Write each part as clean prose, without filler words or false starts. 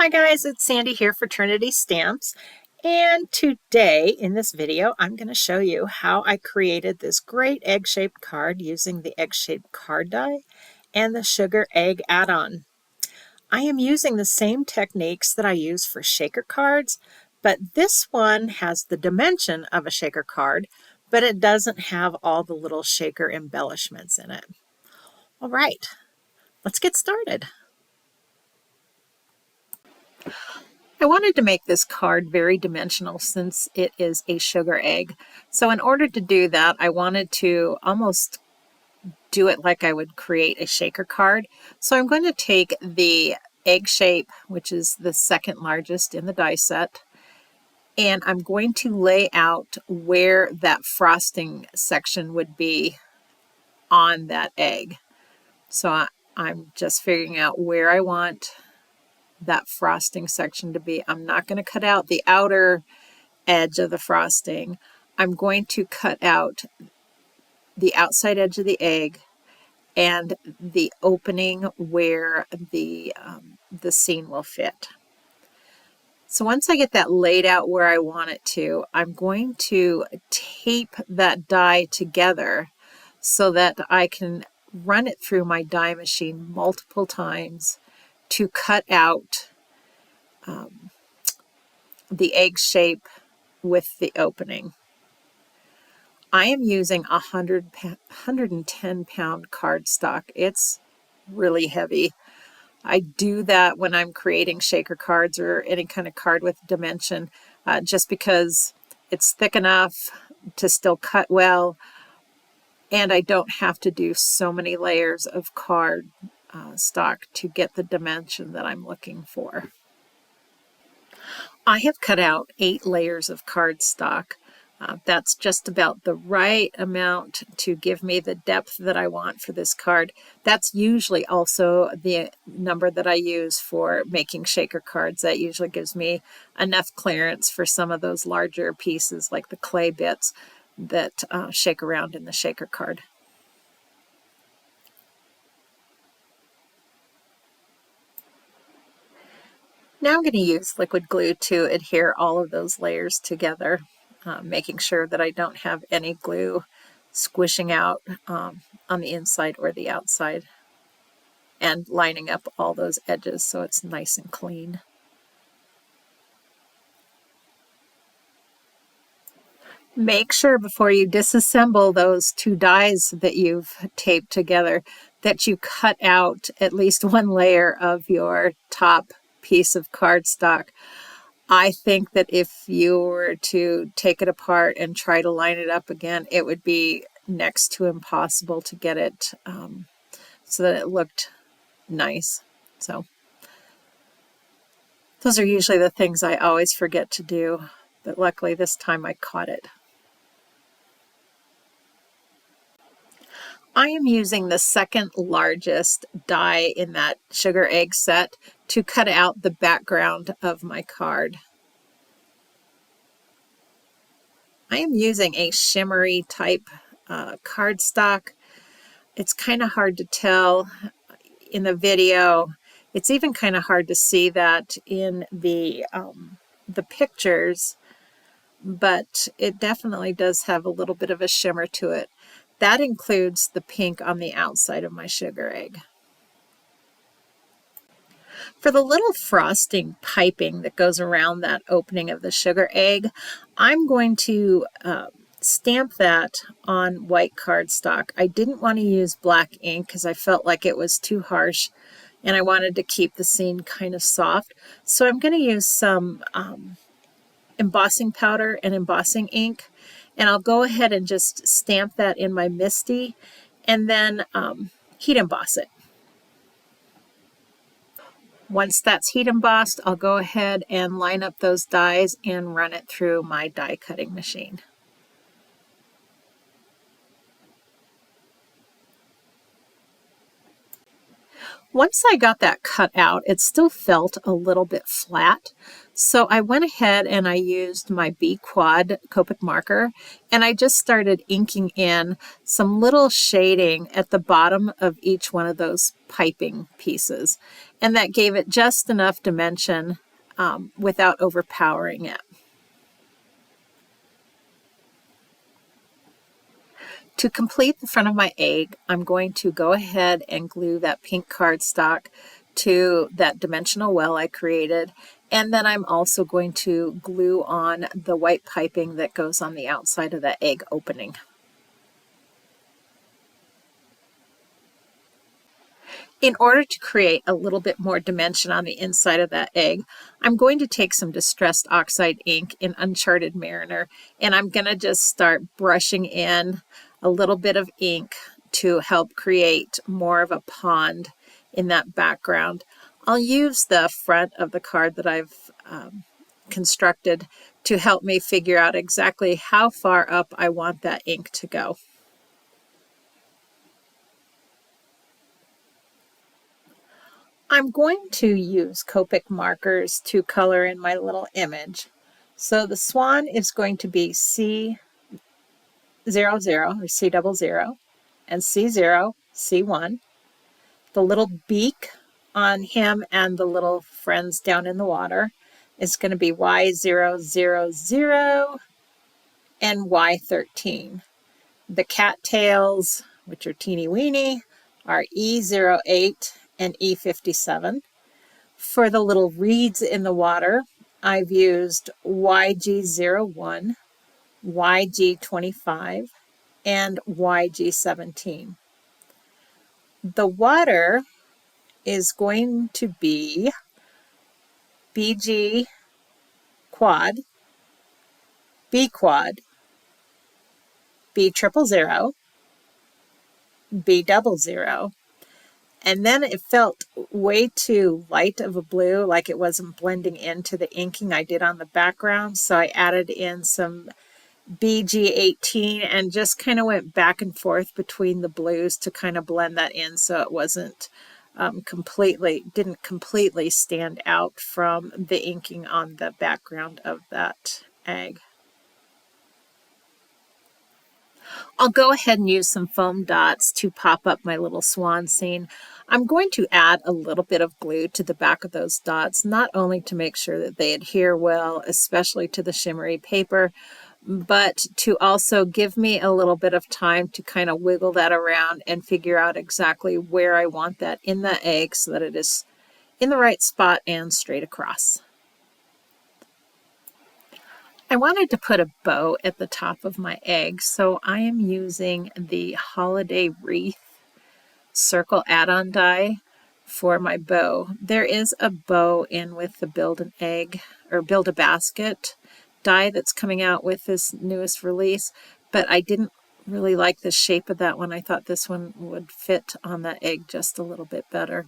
Hi guys, it's Sandy here for Trinity Stamps, and today in this video I'm going to show you how I created this great egg-shaped card using the egg-shaped card die and the sugar egg add-on. I am using the same techniques that I use for shaker cards, but this one has the dimension of a shaker card, but it doesn't have all the little shaker embellishments in it. All right, let's get started. I wanted to make this card very dimensional since it is a sugar egg. So in order to do that, I wanted to almost do it like I would create a shaker card. So I'm going to take the egg shape, which is the second largest in the die set, and I'm going to lay out where that frosting section would be on that egg. So I'm just figuring out where I want that frosting section to be. I'm not going to cut out the outer edge of the frosting. I'm going to cut out the outside edge of the egg and the opening where the scene will fit. So once I get that laid out where I want it to, I'm going to tape that die together so that I can run it through my die machine multiple times to cut out the egg shape with the opening. I am using 110 pound cardstock. It's really heavy. I do that when I'm creating shaker cards or any kind of card with dimension, just because it's thick enough to still cut well, and I don't have to do so many layers of card stock to get the dimension that I'm looking for. I have cut out 8 layers of cardstock. That's just about the right amount to give me the depth that I want for this card. That's usually also the number that I use for making shaker cards. That usually gives me enough clearance for some of those larger pieces like the clay bits that shake around in the shaker card. Now I'm going to use liquid glue to adhere all of those layers together, making sure that I don't have any glue squishing out on the inside or the outside, and lining up all those edges so it's nice and clean. Make sure before you disassemble those 2 dies that you've taped together that you cut out at least 1 layer of your top piece of cardstock. I think that if you were to take it apart and try to line it up again, it would be next to impossible to get it so that it looked nice. So those are usually the things I always forget to do, but luckily this time I caught it. I am using the second largest die in that sugar egg set to cut out the background of my card. I am using a shimmery type cardstock. It's kind of hard to tell in the video. It's even kind of hard to see that in the pictures, but it definitely does have a little bit of a shimmer to it. That includes the pink on the outside of my sugar egg. For the little frosting piping that goes around that opening of the sugar egg, I'm going to stamp that on white cardstock. I didn't want to use black ink because I felt like it was too harsh and I wanted to keep the scene kind of soft. So I'm going to use some embossing powder and embossing ink, and I'll go ahead and just stamp that in my MISTI and then heat emboss it. Once that's heat embossed, I'll go ahead and line up those dies and run it through my die cutting machine. Once I got that cut out, it still felt a little bit flat. So I went ahead and I used my B Quad Copic marker and I just started inking in some little shading at the bottom of each one of those piping pieces. And that gave it just enough dimension without overpowering it. To complete the front of my egg, I'm going to go ahead and glue that pink cardstock to that dimensional well I created, and then I'm also going to glue on the white piping that goes on the outside of the egg opening. In order to create a little bit more dimension on the inside of that egg, I'm going to take some Distressed Oxide ink in Uncharted Mariner, and I'm going to just start brushing in a little bit of ink to help create more of a pond in that background. I'll use the front of the card that I've constructed to help me figure out exactly how far up I want that ink to go. I'm going to use Copic markers to color in my little image. So the swan is going to be C00 or C00 and C0, C1. The little beak on him and the little friends down in the water is going to be Y000 and Y13. The cattails, which are teeny weeny, are E08 and E57. For the little reeds in the water, I've used YG01, YG25, and YG17. The water is going to be BG quad, B quad, B000, B00. And then it felt way too light of a blue, like it wasn't blending into the inking I did on the background. So I added in some BG18 and just kind of went back and forth between the blues to kind of blend that in so it wasn't didn't completely stand out from the inking on the background of that egg. I'll go ahead and use some foam dots to pop up my little swan scene. I'm going to add a little bit of glue to the back of those dots, not only to make sure that they adhere well, especially to the shimmery paper, but to also give me a little bit of time to kind of wiggle that around and figure out exactly where I want that in the egg so that it is in the right spot and straight across. I wanted to put a bow at the top of my egg, so I am using the Holiday Wreath circle add-on die for my bow. There is a bow in with the Build an Egg or Build a Basket die that's coming out with this newest release, but I didn't really like the shape of that one. I thought this one would fit on that egg just a little bit better.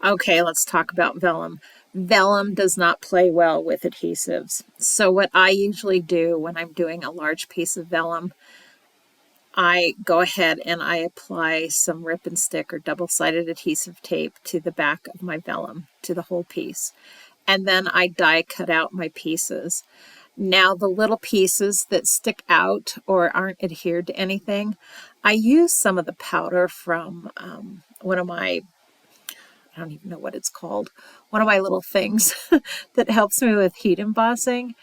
Okay, let's talk about vellum. Vellum does not play well with adhesives. So what I usually do when I'm doing a large piece of vellum, I go ahead and I apply some rip and stick or double-sided adhesive tape to the back of my vellum, to the whole piece. And then I die cut out my pieces. Now the little pieces that stick out or aren't adhered to anything, I use some of the powder from one of my, I don't even know what it's called, one of my little things that helps me with heat embossing.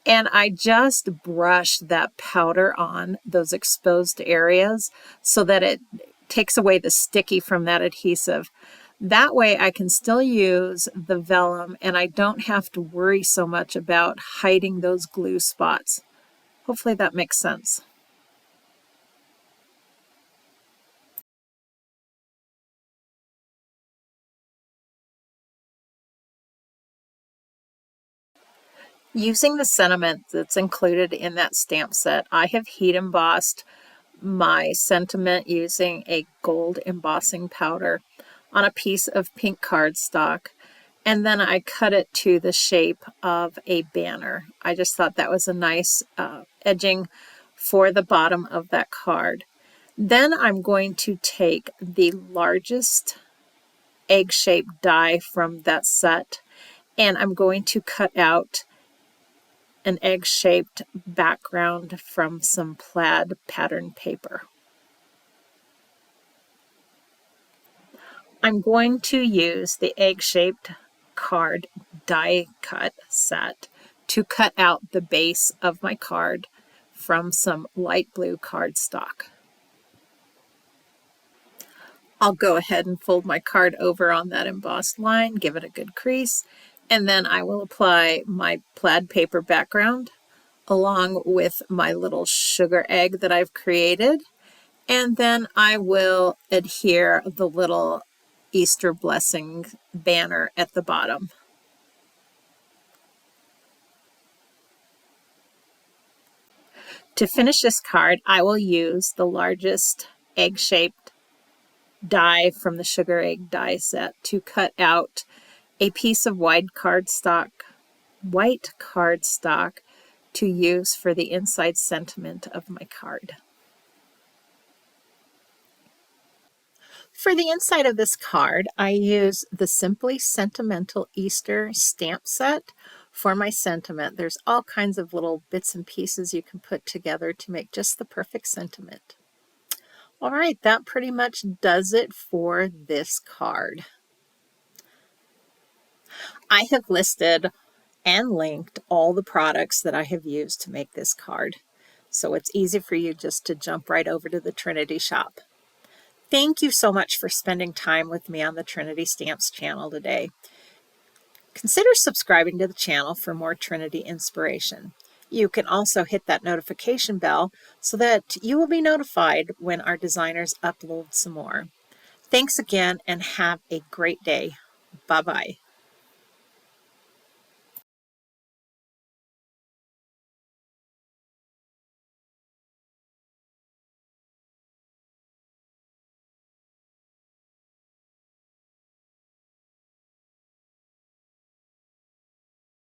And I just brush that powder on those exposed areas so that it takes away the sticky from that adhesive. That way I can still use the vellum and I don't have to worry so much about hiding those glue spots. Hopefully that makes sense. Using the sentiment that's included in that stamp set, I have heat embossed my sentiment using a gold embossing powder on a piece of pink cardstock, and then I cut it to the shape of a banner. I just thought that was a nice edging for the bottom of that card. Then I'm going to take the largest egg-shaped die from that set, and I'm going to cut out an egg-shaped background from some plaid pattern paper. I'm going to use the egg-shaped card die cut set to cut out the base of my card from some light blue cardstock. I'll go ahead and fold my card over on that embossed line, give it a good crease, and then I will apply my plaid paper background along with my little sugar egg that I've created, and then I will adhere the little Easter blessing banner at the bottom. To finish this card, I will use the largest egg-shaped die from the sugar egg die set to cut out a piece of white cardstock to use for the inside sentiment of my card. For the inside of this card, I use the Simply Sentimental Easter stamp set for my sentiment. There's all kinds of little bits and pieces you can put together to make just the perfect sentiment. All right, that pretty much does it for this card. I have listed and linked all the products that I have used to make this card, so it's easy for you just to jump right over to the Trinity shop. Thank you so much for spending time with me on the Trinity Stamps channel today. Consider subscribing to the channel for more Trinity inspiration. You can also hit that notification bell so that you will be notified when our designers upload some more. Thanks again and have a great day. Bye-bye.